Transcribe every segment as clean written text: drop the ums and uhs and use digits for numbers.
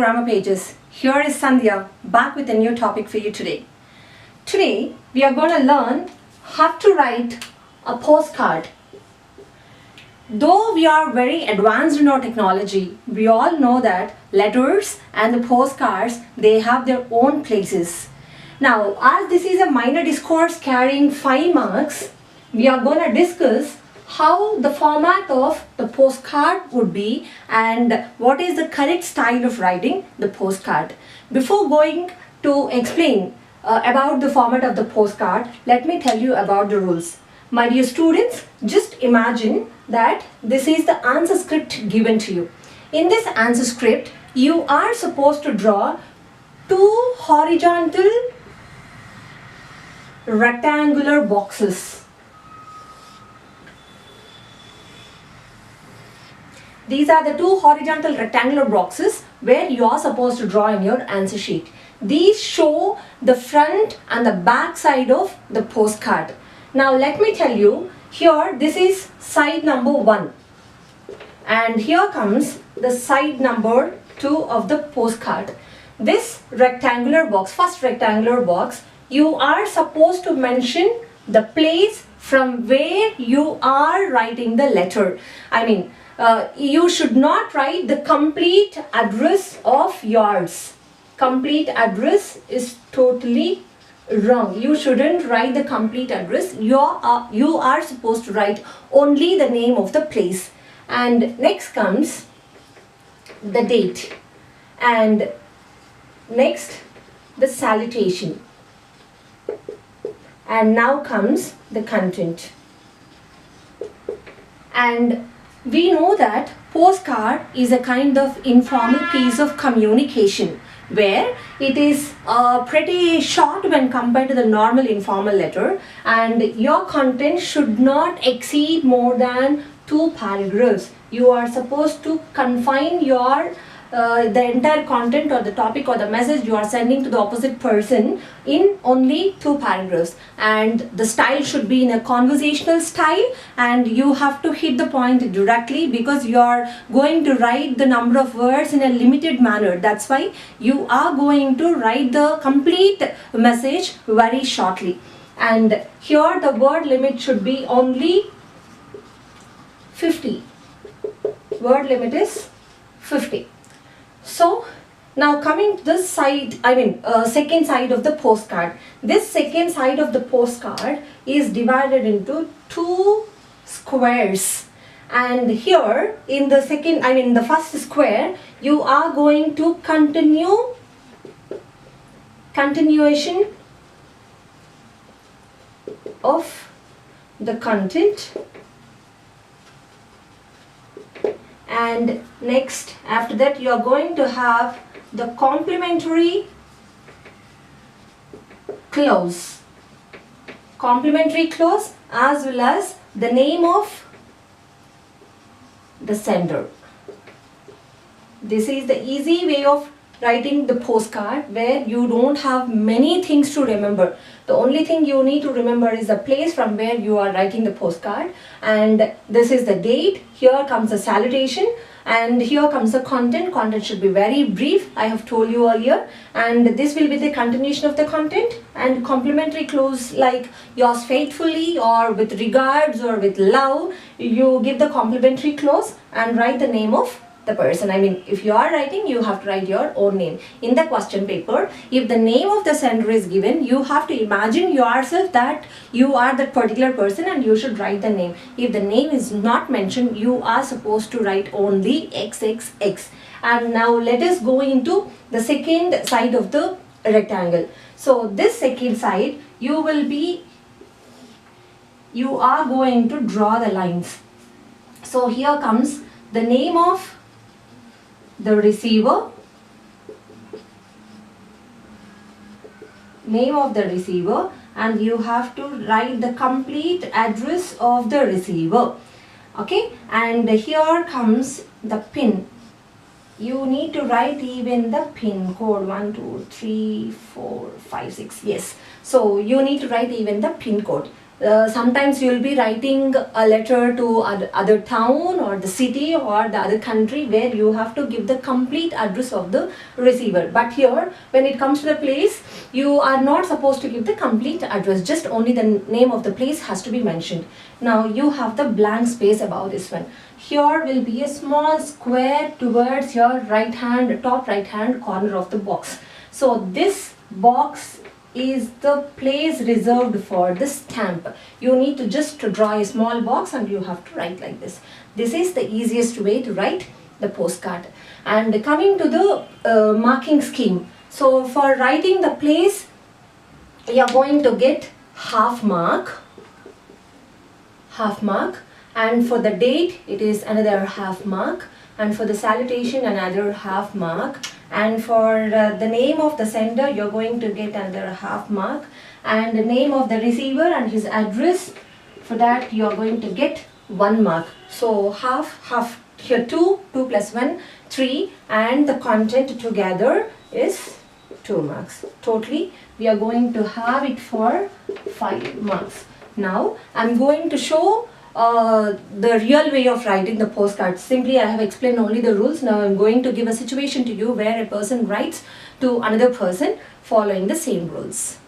grammar pages. Here is Sandhya back with a new topic for you today. Today we are going to learn how to write a postcard. Though we are very advanced in our technology, we all know that letters and the postcards, they have their own places. Now, as this is a minor discourse carrying 5 marks, we are going to discuss how the format of the postcard would be and what is the correct style of writing the postcard. Before going to explain about the format of the postcard, let me tell you about the rules. My dear students, just imagine that this is the answer script given to you. In this answer script, you are supposed to draw 2 horizontal rectangular boxes. These are the 2 horizontal rectangular boxes where you are supposed to draw in your answer sheet. These show the front and the back side of the postcard. Now let me tell you, here this is side number 1 and here comes the side number 2 of the postcard. This rectangular box, first rectangular box, you are supposed to mention the place from where you are writing the letter. You should not write the complete address of yours. Complete address is totally wrong. You shouldn't write the complete address. You are supposed to write only the name of the place. And next comes the date. And next the salutation. And now comes the content. And we know that postcard is a kind of informal piece of communication where it is pretty short when compared to the normal informal letter, and your content should not exceed more than 2 paragraphs. You are supposed to confine your the entire content or the topic or the message you are sending to the opposite person in only 2 paragraphs, and the style should be in a conversational style, and you have to hit the point directly because you are going to write the number of words in a limited manner. That's why you are going to write the complete message very shortly. And here the word limit should be only 50. Word limit is 50. So now coming to this side, second side of the postcard. This second side of the postcard is divided into 2 squares. And here in the the first square, you are going to continuation of the content. And next, after that, you are going to have the complementary clause. Complementary clause as well as the name of the sender. This is the easy way of writing the postcard where you don't have many things to remember. The only thing you need to remember is the place from where you are writing the postcard, and this is the date. Here comes the salutation, and here comes the content. Content should be very brief, I have told you earlier, and this will be the continuation of the content. And complimentary clause like yours faithfully or with regards or with love, you give the complimentary clause and write the name of the person. If you are writing, you have to write your own name. In the question paper, if the name of the sender is given, you have to imagine yourself that you are that particular person and you should write the name. If the name is not mentioned, you are supposed to write only XXX. And now let us go into the second side of the rectangle. So this second side, you are going to draw the lines. So here comes the name of the receiver, and you have to write the complete address of the receiver. Okay, and here comes the pin. You need to write even the pin code 1 2 3 4 5 6. Yes, so you need to write even the pin code. Sometimes you will be writing a letter to other town or the city or the other country where you have to give the complete address of the receiver. But here, when it comes to the place, you are not supposed to give the complete address, just only the name of the place has to be mentioned. Now you have the blank space above this one. Here will be a small square towards your right hand, top right hand corner of the box. So this box is the place reserved for the stamp. You need to just draw a small box and you have to write like this. This is the easiest way to write the postcard. And coming to the marking scheme. So for writing the place, you are going to get half mark, and for the date it is another half mark, and for the salutation another half mark, and for the name of the sender you're going to get another half mark, and the name of the receiver and his address, for that you're going to get 1 mark. So half here 2 plus 1 3, and the content together is 2 marks. Totally we are going to have it for 5 marks. Now I'm going to show the real way of writing the postcard. Simply I have explained only the rules. Now I'm going to give a situation to you where a person writes to another person following the same rules.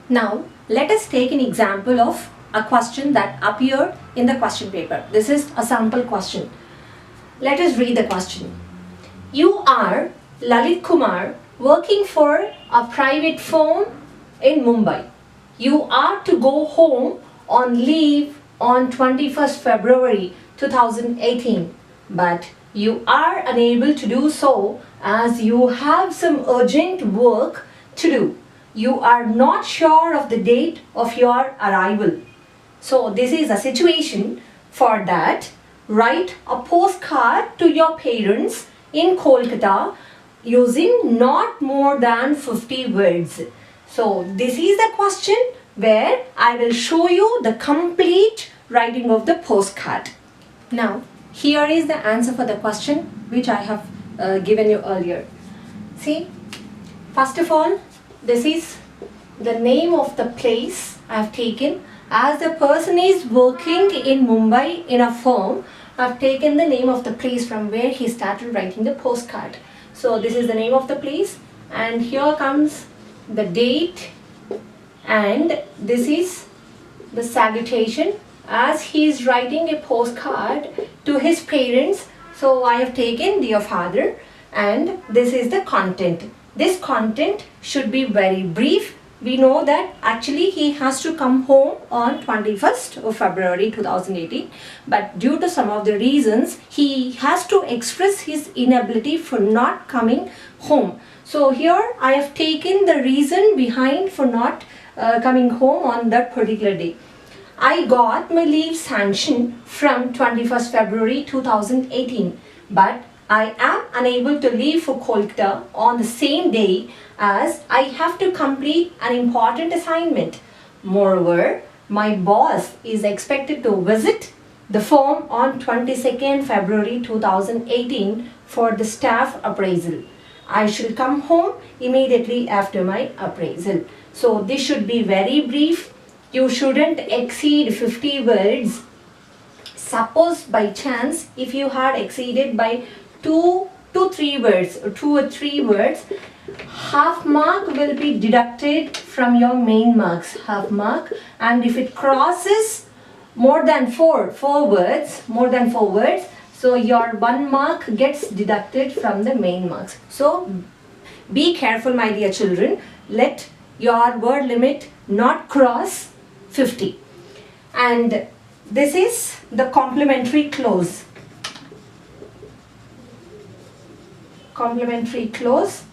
Now let us take an example of a question that appeared in the question paper. This is a sample question. Let us read the question. You are Lalit Kumar, working for a private firm in Mumbai. You are to go home on leave on 21st February 2018, but you are unable to do so as you have some urgent work to do. You are not sure of the date of your arrival. So this is a situation. For that, write a postcard to your parents in Kolkata using not more than 50 words. So this is the question where I will show you the complete writing of the postcard. Now here is the answer for the question which I have given you earlier. See, first of all, this is the name of the place I have taken. As the person is working in Mumbai in a firm, I have taken the name of the place from where he started writing the postcard. So this is the name of the place, and here comes the date, and this is the salutation as he is writing a postcard to his parents. So I have taken dear father, and this is the content. This content should be very brief. We know that actually he has to come home on 21st of February 2018, but due to some of the reasons he has to express his inability for not coming home. So here I have taken the reason behind for not coming home on that particular day. I got my leave sanction from 21st February 2018, but I am unable to leave for Kolkata on the same day as I have to complete an important assignment. Moreover, my boss is expected to visit the firm on 22nd February 2018 for the staff appraisal. I shall come home immediately after my appraisal. So this should be very brief. You shouldn't exceed 50 words. Suppose by chance if you had exceeded by 2 to 3 words or 2 or 3 words, half mark will be deducted from your main marks, half mark, and if it crosses more than 4 words, so your 1 mark gets deducted from the main marks. So be careful, my dear children. Let your word limit not cross 50. And this is the complementary clause. Complementary clause,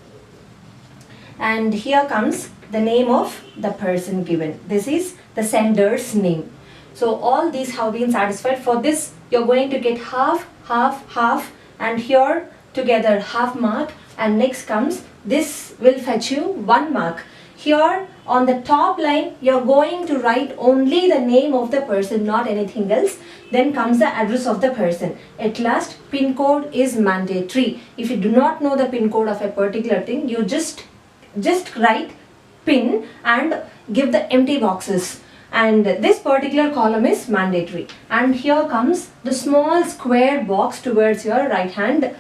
and here comes the name of the person given. This is the sender's name. So all these have been satisfied. For this you're going to get half, and here together half mark, and next comes this will fetch you 1 mark. Here on the top line you're going to write only the name of the person, not anything else. Then comes the address of the person. At last, pin code is mandatory. If you do not know the pin code of a particular thing, you just write pin and give the empty boxes. and this particular column is mandatory. And here comes the small square box towards your right hand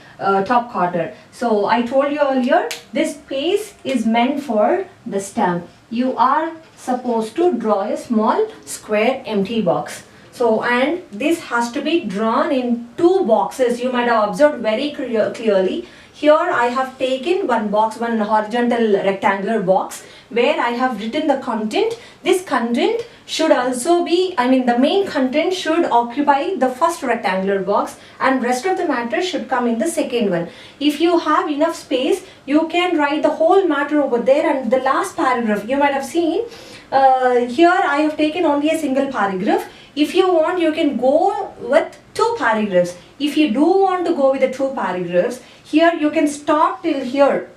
top corner. So I told you earlier, this space is meant for the stamp. You are supposed to draw a small square empty box. So, and this has to be drawn in two boxes. You might have observed very clearly. Here I have taken one box, one horizontal rectangular box, where I have written the content. This content should also be, the main content should occupy the first rectangular box, and rest of the matter should come in the second one. If you have enough space, you can write the whole matter over there, and the last paragraph you might have seen. Here I have taken only a single paragraph. If you want, you can go with 2 paragraphs. If you do want to go with the 2 paragraphs, here you can stop till here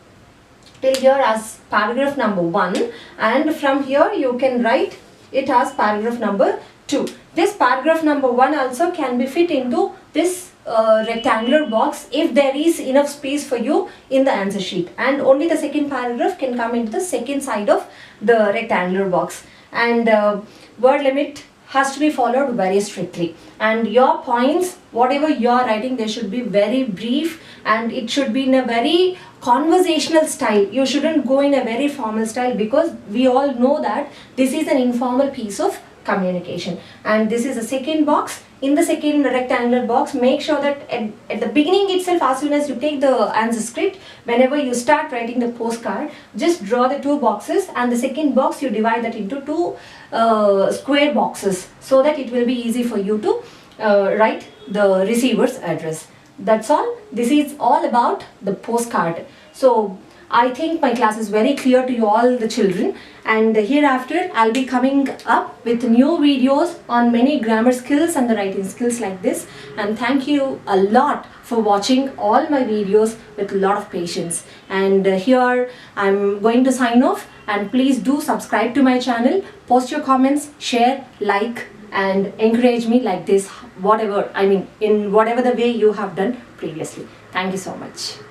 as paragraph number 1, and from here you can write it as paragraph number 2. This paragraph number 1 also can be fit into this rectangular box if there is enough space for you in the answer sheet, and only the second paragraph can come into the second side of the rectangular box. And word limit has to be followed very strictly, and your points, whatever you are writing, they should be very brief, and it should be in a very conversational style. You shouldn't go in a very formal style, because we all know that this is an informal piece of communication. And this is the second box. In the second rectangular box, make sure that at the beginning itself, as soon as you take the answer script, whenever you start writing the postcard, just draw the 2 boxes, and the second box you divide that into 2 square boxes, so that it will be easy for you to write the receiver's address. That's all. This is all about the postcard. So I think my class is very clear to you all the children, and hereafter I'll be coming up with new videos on many grammar skills and the writing skills like this. And thank you a lot for watching all my videos with a lot of patience. And here I'm going to sign off, and please do subscribe to my channel, post your comments, share, like, and encourage me like this, in whatever the way you have done previously. Thank you so much.